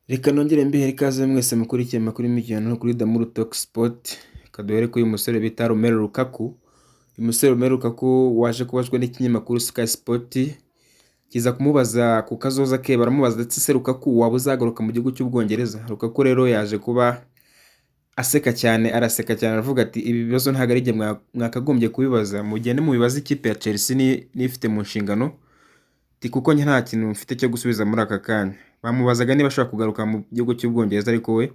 Reka nongere mbihere ikaze mwese mukurikiye amakuru y'imikino no kuri Damuru Talk Sport. Kaduhere ko uyu musore bita Romelu Lukaku. Uyu musore Romelu Lukaku waje kubazwa n'ikinyamakuru Sky Sport kiza kumubaza ku kazoza ke, baramubaza ndetse se Lukaku waba uzagaruka mu gihugu cy'Ubwongereza. Lukaku rero yaje kuba aseka cyane, araseka cyane aravuga ati ibi bibazo ntabwo ari igihe mwakagombye kubibaza, mugende mubibaza ikipe ya Chelsea nifite mu nshingano kuko nta kintu mfite cyo gusubiza muri aka kanya. Bamubazaga niba ashobora kugaruka mu gihugu cy'Ubwongereza ariko we